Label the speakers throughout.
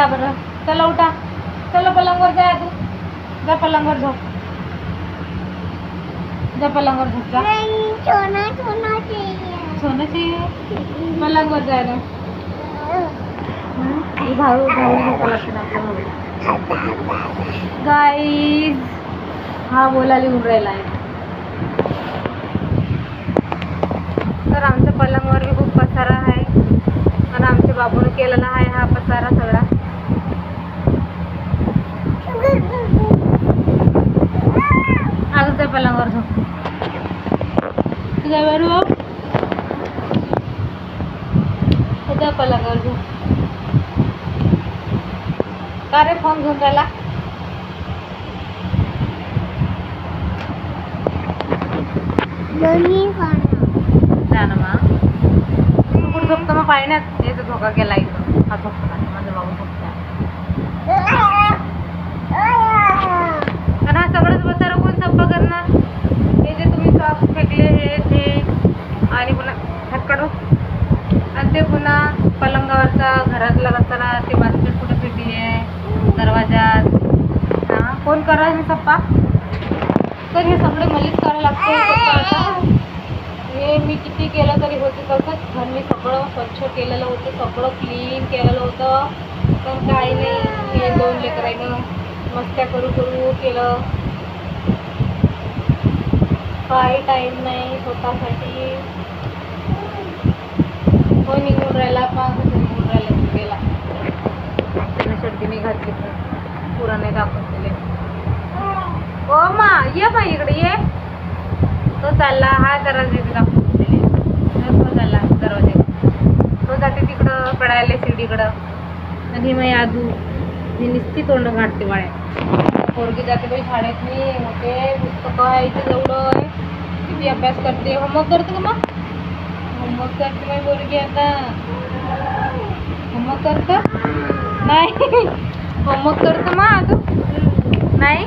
Speaker 1: जा बरं, चला उठा, चला पलंगवर जा, तू जा पलंगवर झोप, जा पलंगवर झोप जा. सोना चाहिए पलंगवर जायला. भाऊ झोपा लागते ना आपल्याला. गाईज हा बोलायला येऊन राहिला आहे. तर आमच्या पलंगवर बी खूप पसारा आहे आणि आमच्या बाबूने केलेला आहे हा पसारा सगळा. आजच्या पलंगवर झोप तुझ्या बरोबर, तुझ्या पलंगवर झोप. का रे फोन घेऊन राहिला? जा ना मग, तू कुठं झोपतो मग पाळण्यात? याचा धोका केला इथं, हा झोपतो का माझा बाबू झोपतो. आणि हा सगळंच बसारा कोण सप्पा करणार? हे जे तुम्ही सॉक्स फेकले हे ते आणि पुन्हा हटकडो आणि ते पुन्हा पलंगावरचा घरातला कचरा, ते बास्केट कुठं फेकली आहे दरवाजात. हां कोण करा हे सप्पा? तर हे सगळे मलाच करावं लागतं. हे मी किती केलं तरी होते तसंच. घर मी सगळं स्वच्छ केलेलं होतं, सगळं क्लीन केलेलं होतं, पण काही नाही. हे 2 लेकरांनी मस्त्या करू केलं. काही टाईम नाही स्वतःसाठी. हो निघून राहिला, पण निघून राहिला गेला. त्याने शर्टी मी घातली पुरा नाही दाखवून दिले. ओ मा ये बा इकडे ये. तो चालला हा दरवाजे दाखवून दिले. तो चालला दरवाजे, तो जाते तिकडं पडायला शिडीकडं. आणि मग आजू ही निस्ती तोंड काढते बाळ्या. पोरगी जाते बाई शाळेत नाही होते, पुस्तकं आहे इथे जवळं आहे, किती अभ्यास करते. होमवर्क करते का मग? होमवर्क करते बाई पोरगी आता. होमवर्क करतं नाही? होमवर्क करतं मग आजू नाही?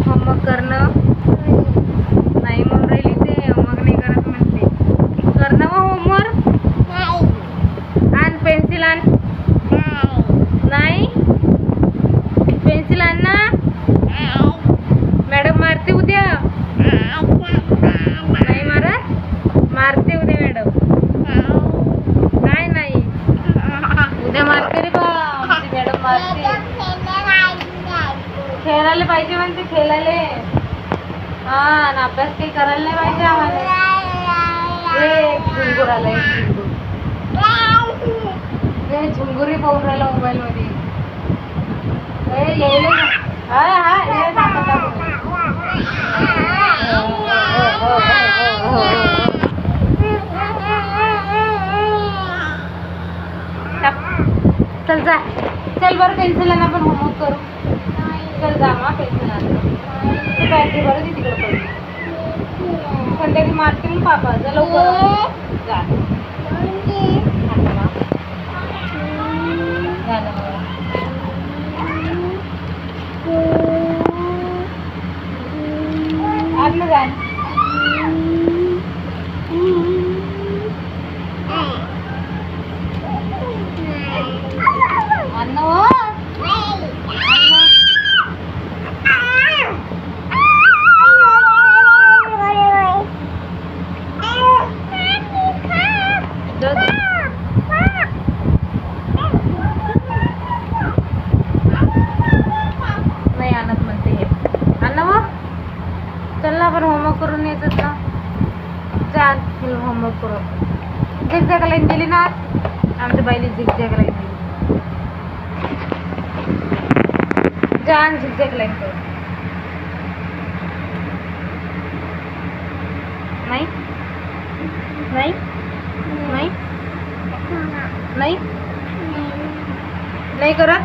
Speaker 1: होमवर्क करणं नाही म्हणून राहिली ते. होमवर्क नाही करत म्हणते. करणं मग होमवर्क. आण पेन्सिल आण. नाही पेन्सिल आण ना. मॅडम मारते उद्या. नाही मारत? मारते उद्या मॅडम. काय नाही उद्या मारते रे बा आमची मॅडम मारते. खेळायला पाहिजे म्हणते, खेळायला. हा आणि अभ्यास काही करायला नाही पाहिजे आम्हाला. एक झुंगूर आला, एक झुंगूर. हे झुंगूरही पाहून राहिला मोबाईल मध्ये. चल जा, चल बरं पेन्सिल आण, आपण होमवर्क करू. चल जा मा पेन्सिल आण. ते बॅटरी बरं ती तिकडे पडली. संध्याकाळी मारते मग पापा. जा लवकर जा. आतलं जा. नाही आणत म्हणते हे. अन्न मग चल ना आपण होमवर्क करून येतच ना. चाल होमवर्क करू. झिगझॅग लाईन दिली ना आमच्या बाईली. झिगझॅग लाईन दिली. जान झिगझॅग लाईन करू. नाही नाही नाही नाही नाही करत.